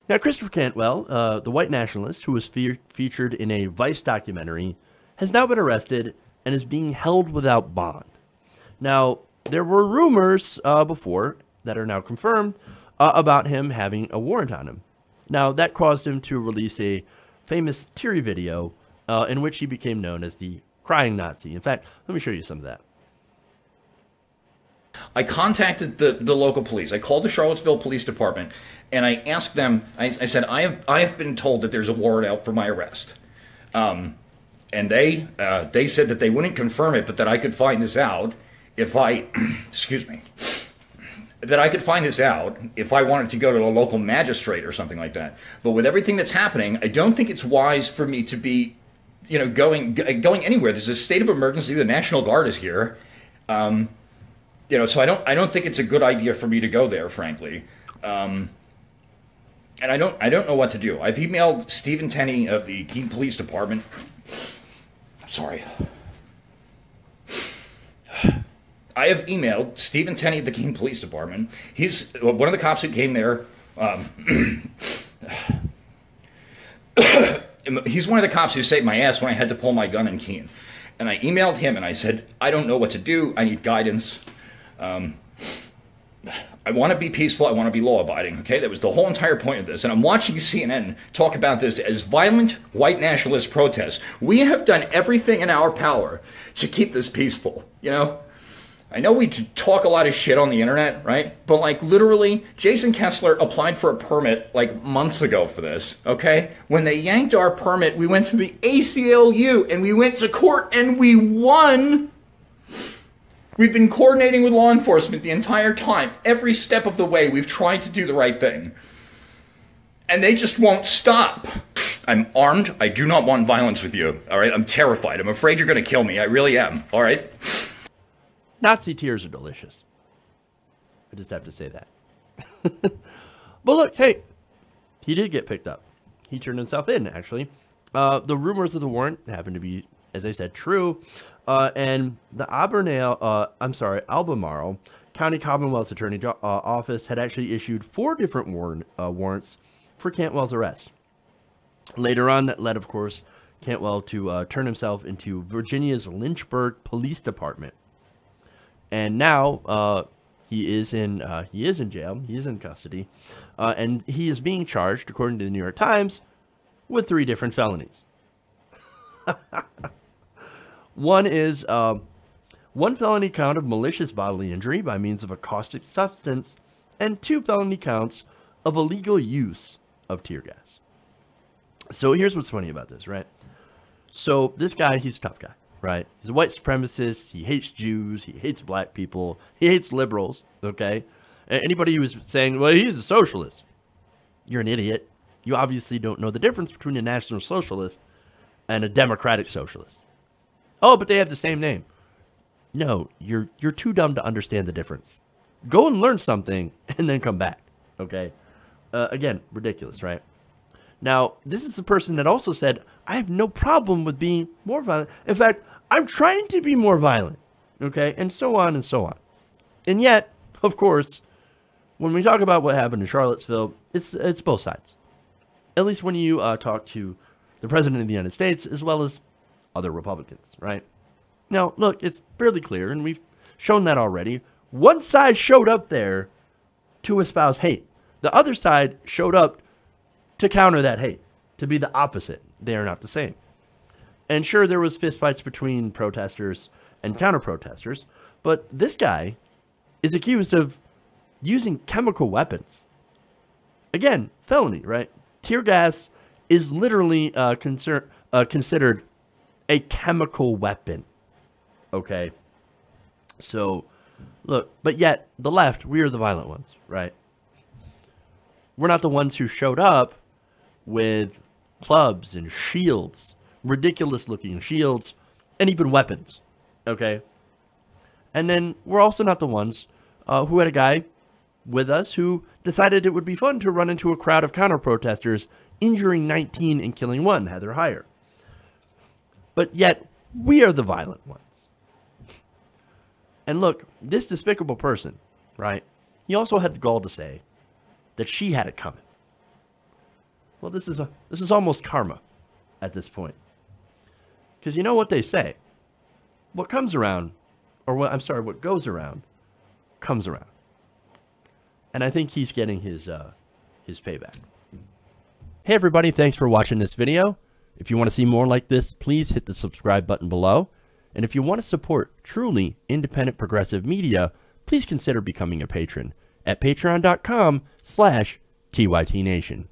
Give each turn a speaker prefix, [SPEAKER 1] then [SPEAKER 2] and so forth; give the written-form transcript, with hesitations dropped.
[SPEAKER 1] Now, Christopher Cantwell, the white nationalist who was featured in a Vice documentary, has now been arrested and is being held without bond. Now, there were rumors before that are now confirmed about him having a warrant on him. Now, that caused him to release a famous teary video in which he became known as the crying Nazi. In fact, let me show you some of that.
[SPEAKER 2] I contacted the local police. I called the Charlottesville Police Department, and I asked them, I said, I have been told that there's a warrant out for my arrest. And they said that they wouldn't confirm it, but that I could find this out if I, excuse me, that I could find this out if I wanted to go to a local magistrate or something like that. But with everything that's happening, I don't think it's wise for me to be, going anywhere. There's a state of emergency. The National Guard is here. So I don't think it's a good idea for me to go there, frankly. And I don't know what to do. I've emailed Stephen Tenney of the Keene Police Department. Sorry. I have emailed Stephen Tenney of the Keene Police Department. He's one of the cops who came there. He's one of the cops who saved my ass when I had to pull my gun in Keene. And I emailed him and I said, I don't know what to do. I need guidance. I want to be peaceful. I want to be law-abiding. Okay, that was the whole entire point of this. And I'm watching CNN talk about this as violent white nationalist protests. We have done everything in our power to keep this peaceful. I know we talk a lot of shit on the internet, right? But like literally, Jason Kessler applied for a permit like months ago for this, okay? When they yanked our permit, we went to the ACLU and we went to court and we won. We've been coordinating with law enforcement the entire time. Every step of the way, we've tried to do the right thing. And they just won't stop. I'm armed. I do not want violence with you, all right? I'm terrified. I'm afraid you're going to kill me. I really am, all right?
[SPEAKER 1] Nazi tears are delicious. I just have to say that. But look, hey, he did get picked up. He turned himself in, actually. The rumors of the warrant happen to be, as I said, true. And the Albemarle County Commonwealth's Attorney Office had actually issued 4 different warrants for Cantwell's arrest. Later on, that led, of course, Cantwell to turn himself into Virginia's Lynchburg Police Department. And now he is in jail. He is in custody, and he is being charged, according to the New York Times, with 3 different felonies. One is one felony count of malicious bodily injury by means of a caustic substance, and 2 felony counts of illegal use of tear gas. So here's what's funny about this, right? So this guy, he's a tough guy. Right? He's a white supremacist. He hates Jews. He hates black people. He hates liberals. Okay? Anybody who's saying, well, he's a socialist, you're an idiot. You obviously don't know the difference between a National Socialist and a Democratic Socialist. Oh, but they have the same name. No, you're too dumb to understand the difference. Go and learn something and then come back. Okay? Again, ridiculous, right? Now, this is the person that also said, I have no problem with being more violent. In fact, I'm trying to be more violent. Okay? And so on and so on. And yet, of course, when we talk about what happened in Charlottesville, it's both sides. At least when you talk to the President of the United States as well as other Republicans, right? Now, look, it's fairly clear, and we've shown that already. One side showed up there to espouse hate. The other side showed up to counter that hate, to be the opposite. They are not the same. And sure, there was fistfights between protesters and counter-protesters, but this guy is accused of using chemical weapons. Again, felony, right? Tear gas is literally considered a chemical weapon. Okay? So, look, but yet, the left, we are the violent ones, right? We're not the ones who showed up with clubs and shields, ridiculous looking shields, and even weapons, okay? And then we're also not the ones who had a guy with us who decided it would be fun to run into a crowd of counter-protesters, injuring 19 and killing 1, Heather Heyer. But yet, we are the violent ones. And look, this despicable person, right, he also had the gall to say that she had it coming. Well, this is almost karma at this point. Because you know what they say. What comes around, what goes around, comes around. And I think he's getting his payback. Hey everybody, thanks for watching this video. If you want to see more like this, please hit the subscribe button below. And if you want to support truly independent progressive media, please consider becoming a patron at patreon.com/TYTNation.